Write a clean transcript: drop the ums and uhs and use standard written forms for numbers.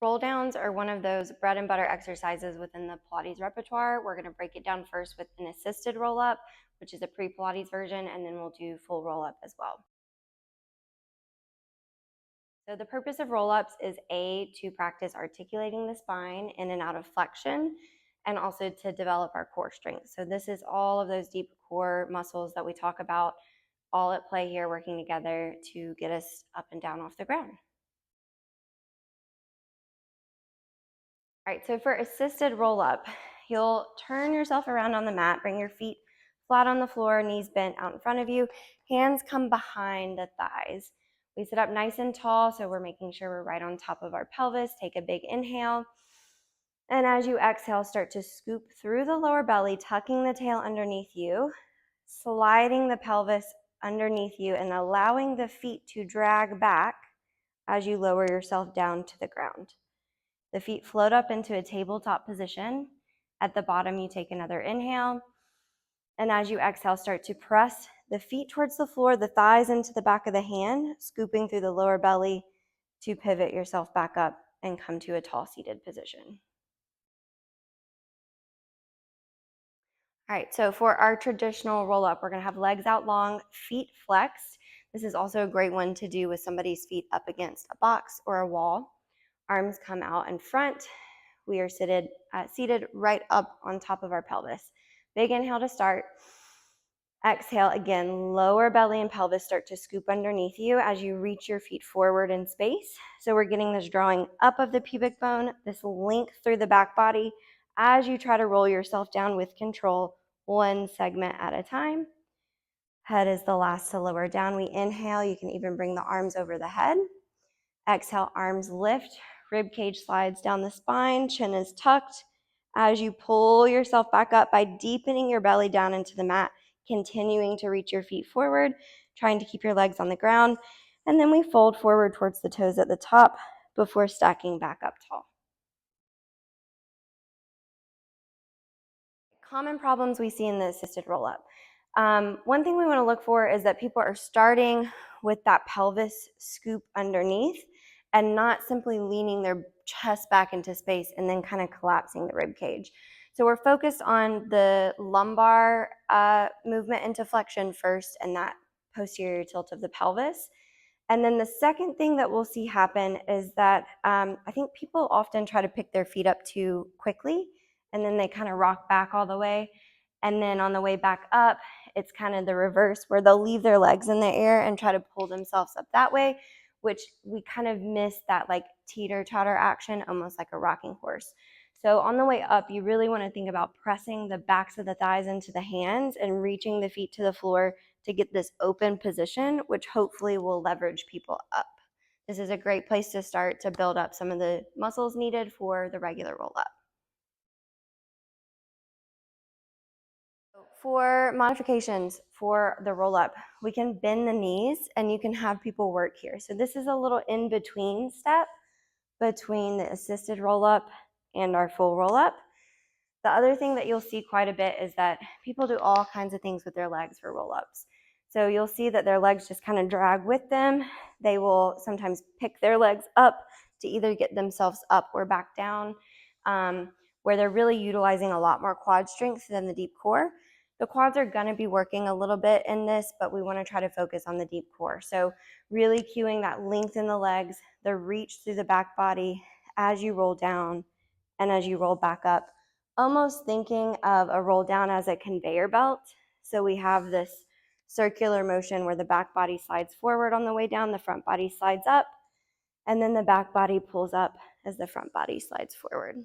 Roll downs are one of those bread and butter exercises within the Pilates repertoire. We're going to break it down first with an assisted roll up, which is a pre-Pilates version, and then we'll do full roll up as well. So the purpose of roll ups is to practice articulating the spine in and out of flexion, and also to develop our core strength. So this is all of those deep core muscles that we talk about, all at play here, working together to get us up and down off the ground. All right, so for assisted roll up, you'll turn yourself around on the mat, bring your feet flat on the floor, knees bent out in front of you, hands come behind the thighs. We sit up nice and tall, so we're making sure we're right on top of our pelvis. Take a big inhale. And as you exhale, start to scoop through the lower belly, tucking the tail underneath you, sliding the pelvis underneath you, and allowing the feet to drag back as you lower yourself down to the ground. The feet float up into a tabletop position. At the bottom, you take another inhale. And as you exhale, start to press the feet towards the floor, the thighs into the back of the hand, scooping through the lower belly to pivot yourself back up and come to a tall seated position. All right, so for our traditional roll up, we're gonna have legs out long, feet flexed. This is also a great one to do with somebody's feet up against a box or a wall. Arms come out in front. We are seated right up on top of our pelvis. Big inhale to start. Exhale again, lower belly and pelvis start to scoop underneath you as you reach your feet forward in space. So we're getting this drawing up of the pubic bone, this length through the back body as you try to roll yourself down with control, one segment at a time. Head is the last to lower down. We inhale, you can even bring the arms over the head. Exhale, arms lift, rib cage slides down the spine, chin is tucked. As you pull yourself back up by deepening your belly down into the mat, continuing to reach your feet forward, trying to keep your legs on the ground. And then we fold forward towards the toes at the top before stacking back up tall. Common problems we see in the assisted roll-up. One thing we want to look for is that people are starting with that pelvis scoop underneath and not simply leaning their chest back into space and then kind of collapsing the rib cage. So we're focused on the lumbar movement into flexion first and that posterior tilt of the pelvis. And then the second thing that we'll see happen is that I think people often try to pick their feet up too quickly, and then they kind of rock back all the way. And then on the way back up, it's kind of the reverse where they'll leave their legs in the air and try to pull themselves up that way, which we kind of miss that like teeter-totter action, almost like a rocking horse. So on the way up, you really want to think about pressing the backs of the thighs into the hands and reaching the feet to the floor to get this open position, which hopefully will leverage people up. This is a great place to start to build up some of the muscles needed for the regular roll up. For modifications for the roll up, we can bend the knees and you can have people work here. So this is a little in between step between the assisted roll up and our full roll up. The other thing that you'll see quite a bit is that people do all kinds of things with their legs for roll ups. So you'll see that their legs just kind of drag with them. They will sometimes pick their legs up to either get themselves up or back down, where they're really utilizing a lot more quad strength than the deep core. The quads are going to be working a little bit in this, but we want to try to focus on the deep core. So really cueing that length in the legs, the reach through the back body as you roll down and as you roll back up, almost thinking of a roll down as a conveyor belt. So we have this circular motion where the back body slides forward on the way down, the front body slides up, and then the back body pulls up as the front body slides forward.